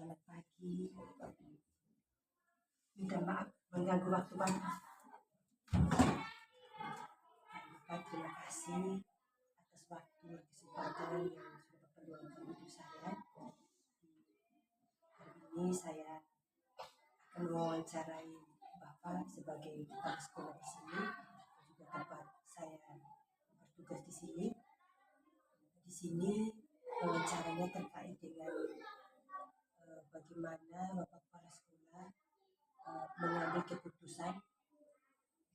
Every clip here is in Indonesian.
Selamat pagi. Minta maaf mengganggu waktu Bapak. Bapak, terima kasih atas waktu dan kesempatan yang sudah Bapak luangkan untuk saya. Hari ini saya akan mewawancarai Bapak sebagai kepala sekolah di sini, juga tempat saya bertugas di sini. Di sini wawancaranya terkait dengan bagaimana Bapak kepala sekolah mengambil keputusan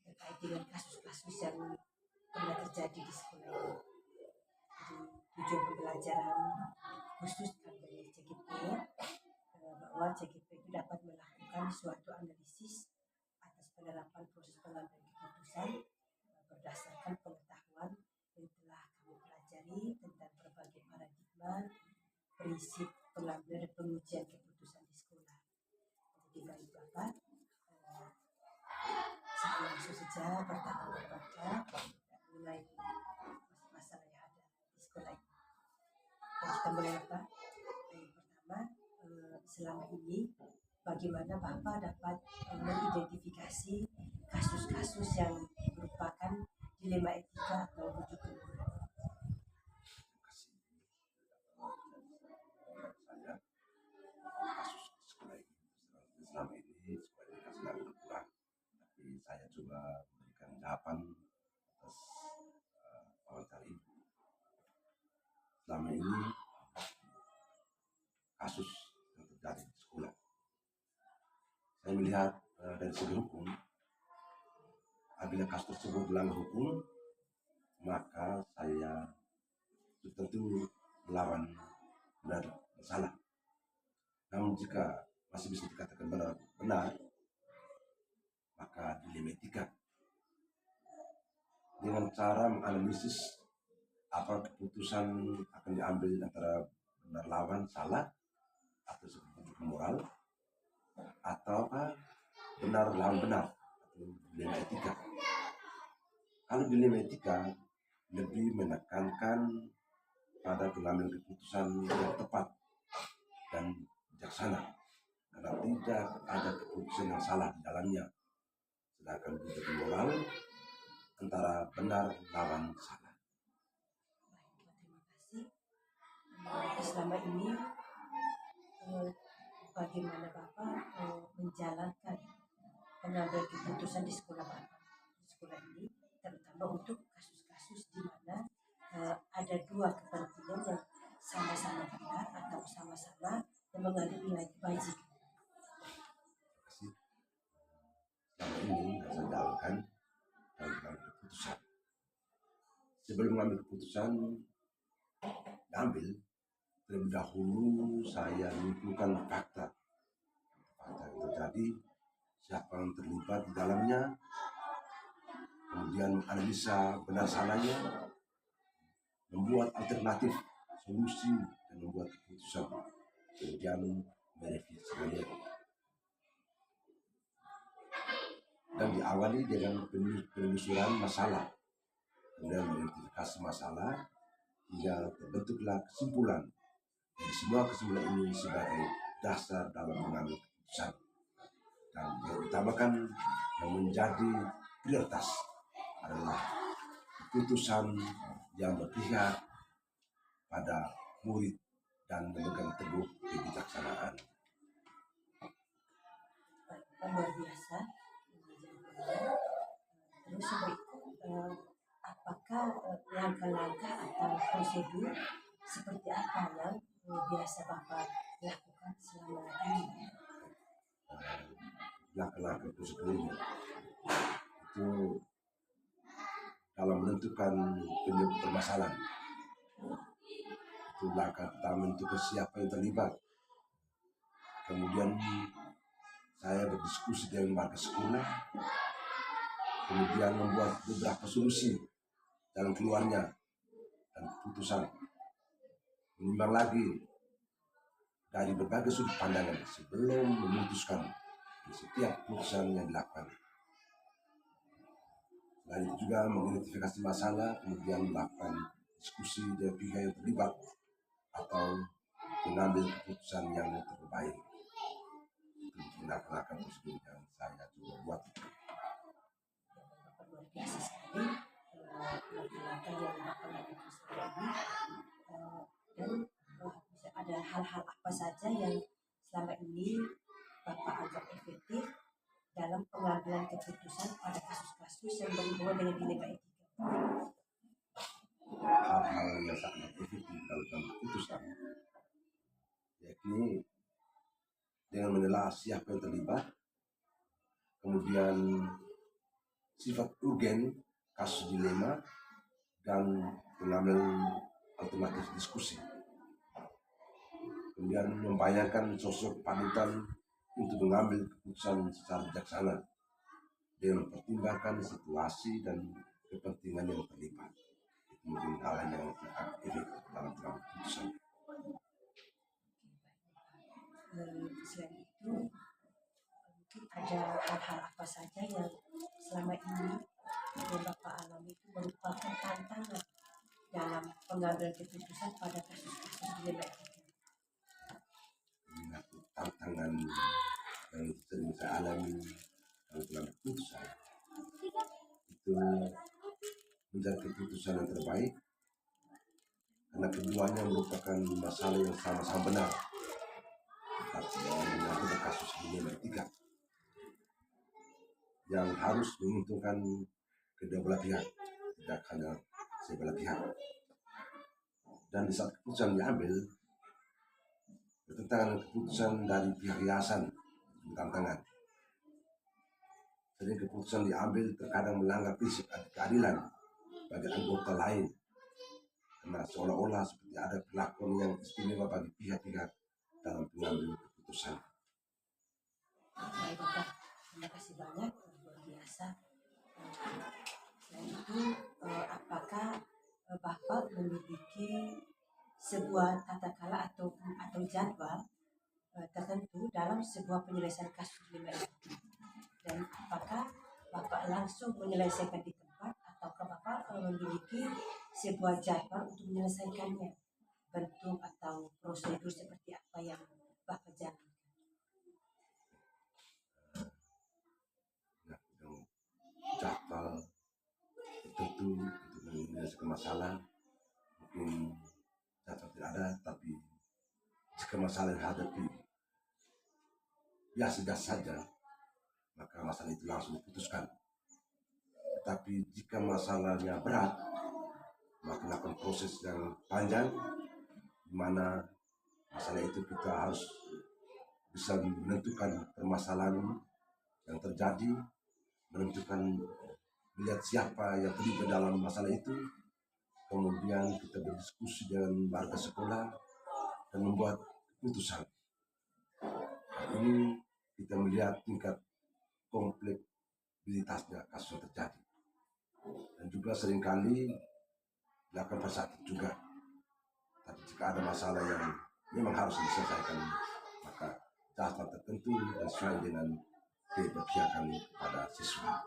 terkait dengan kasus-kasus yang pernah terjadi di sekolah ini. Jadi tujuan pembelajaran khusus dari CGP bahwa CGP itu dapat melakukan suatu analisis atas penerapan proses pengambilan keputusan berdasarkan pengetahuan yang telah kami pelajari tentang berbagai paradigma prinsip pengambilan dan pengujian keputusan di sekolah. Jadi baik Bapak, saya langsung saja pertama membaca mengenai masalah yang ada di sekolah ini. Dan kita mulai Bapak. Yang pertama, selama ini bagaimana Bapak dapat mengidentifikasi kasus-kasus yang merupakan dilema etika atau rujuk kedua? Kasus sekolah ini selama ini sekolah ini sedang berkurang, tapi saya coba memberikan jawaban atas wawancara ibu. Selama ini kasus yang terjadi di sekolah, saya melihat dari segi hukum, apabila kasus tersebut melanggar hukum, maka saya tentu melawan benar dan salah. Namun jika masih bisa dikatakan benar, maka dilema etika dengan cara menganalisis apa keputusan akan diambil antara benar lawan salah, atau seperti moral, atau benar lawan benar, atau dilema etika. Kalau dilema etika lebih menekankan pada pengambilan keputusan yang tepat dan bijaksana, karena tidak ada keputusan yang salah di dalamnya. Sedangkan untuk moral antara benar lawan salah. Terima kasih. Selama ini bagaimana Bapak menjalankan pengambilan keputusan di sekolah Bapak, di sekolah ini, terutama untuk kasus-kasus di mana ada dua kepentingan yang sama-sama benar atau sama-sama yang mengandung nilai kebajikan? Selama ini saya jalankan dalam mengambil keputusan. Sebelum mengambil keputusan terlebih dahulu saya mengumpulkan fakta yang terjadi, siapa yang terlibat di dalamnya, kemudian analisa benar salahnya, membuat alternatif solusi dan membuat keputusan, kemudian merevisinya. Dan diawali dengan penelusuran masalah, kemudian mengidentifikasi masalah hingga terbentuklah kesimpulan. Jadi semua kesimpulan ini sebagai dasar dalam mengambil keputusan. Dan yang utamakan yang menjadi prioritas adalah keputusan yang berpihak pada murid dan memegang teguh kebijaksanaan. Luar biasa. Terus berikut, apakah langkah-langkah atau prosedur seperti apa yang biasa Bapak lakukan selama ini? Langkah-langkah prosedur itu dalam menentukan penyebab permasalahan. Itu langkah pertama, menentukan siapa yang terlibat. Kemudian saya berdiskusi dengan warga sekolah, kemudian membuat beberapa solusi dalam keluarnya dan keputusan. Menimbang lagi dari berbagai sudut pandangan sebelum memutuskan setiap keputusan yang dilakukan. Selain itu juga mengidentifikasi masalah, kemudian melakukan diskusi dengan pihak yang terlibat atau mengambil keputusan yang terbaik. Itu melaksanakan prosedur yang saya coba buat. Luar biasa sekali langkah-langkah yang Bapak lakukan selama ini. Dan bisa ada hal-hal apa saja yang selama ini Bapak anggap efektif dalam pengambilan keputusan pada kasus-kasus yang berhubungan dengan dilema etika. Hal-hal yang sangat efektif dalam keputusan, yakni dengan menelaah siapa yang terlibat, kemudian sifat urgen kasus dilema, dan pengambilan alternatif diskusi. Kemudian membayangkan sosok panutan untuk mengambil keputusan secara bijaksana dengan mempertimbangkan situasi dan kepentingan yang terlibat. Itu mungkin hal yang sangat efektif dalam keputusan. Selain itu, mungkin ada hal-hal apa saja yang selama ini yang Bapak alami itu merupakan tantangan dalam pengambilan keputusan pada kasus-kasus dilema etika. Tantangan yang sering saya alami dalam keputusan itu mencari keputusan yang terbaik, karena keduanya merupakan masalah yang sama-sama benar. Tapi menyangkut kasus dilema etika yang harus menguntungkan kedua belah pihak, tidak hanya sebelah pihak. Dan di saat keputusan diambil bertentangan dengan keputusan dari pihak yayasan, tantangan. Sering keputusan diambil terkadang melanggar prinsip keadilan bagi anggota lain, karena seolah-olah seperti ada perlakuan yang istimewa bagi pihak-pihak dalam pengambilan keputusan. Baik Bapak, terima kasih banyak, luar biasa. Selain itu, apakah Bapak memiliki sebuah tata cara atau jadwal tertentu dalam sebuah penyelesaian kasus dilema etika? Dan apakah Bapak langsung menyelesaikan di tempat ataukah Bapak memiliki sebuah jadwal untuk menyelesaikannya? Bentuk atau prosedur seperti apa yang Bapak jalankan? Jadwal tentu untuk menyelesaikan masalah, mungkin jadwal tidak ada, tapi jika masalah yang hadapi biasa-biasa saja, maka masalah itu langsung diputuskan. Tetapi jika masalahnya berat, maka melakukan proses yang panjang, di mana masalah itu kita harus bisa menentukan permasalahan yang terjadi, menentukan melihat siapa yang terlibat dalam masalah itu, kemudian kita berdiskusi dengan warga sekolah dan membuat keputusan. Ini kita melihat tingkat kompleksitasnya kasus yang terjadi, dan juga seringkali dilakukan persatu juga. Tapi jika ada masalah yang memang harus diselesaikan, maka jadwal tertentu dan sesuai dengan keberpihakan pada siswa.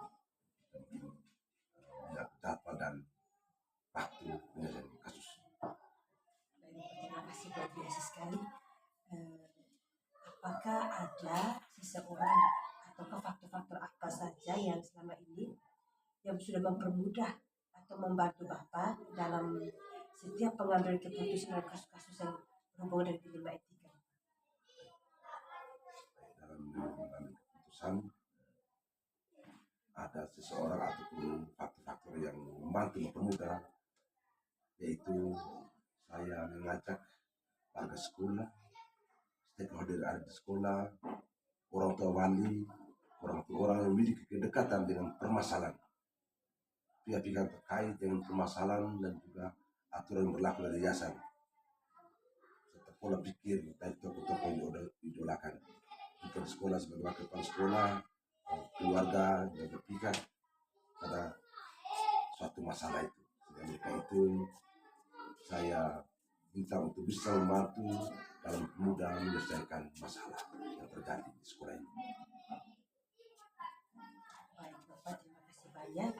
Jadwal dan waktu penyelesaian kasus. Terima kasih, luar biasa sekali. Apakah ada seseorang atau faktor-faktor apa saja yang selama ini yang sudah mempermudah atau membantu Bapak dalam setiap pengambilan keputusan dalam kasus-kasus yang berhubungan dengan dilema etika? Dalam mengambil keputusan ada seseorang ataupun faktor-faktor yang membantu mempermudah, yaitu saya mengajak warga sekolah, stakeholder ada di sekolah, orang tua wali, orang yang memiliki kedekatan dengan permasalahan, pihak-pihak terkait dengan permasalahan dan juga aturan yang berlaku dari yayasan, serta pola pikir dari tokoh-tokoh yang idolakan. Jika di sekolah sebagai wakil kepala sekolah, keluarga dan berpihak pada suatu masalah itu, sehingga mereka itu saya minta untuk bisa membantu dalam mudah menyelesaikan masalah yang terjadi di sekolah ini. Baik Bapak, terima kasih banyak.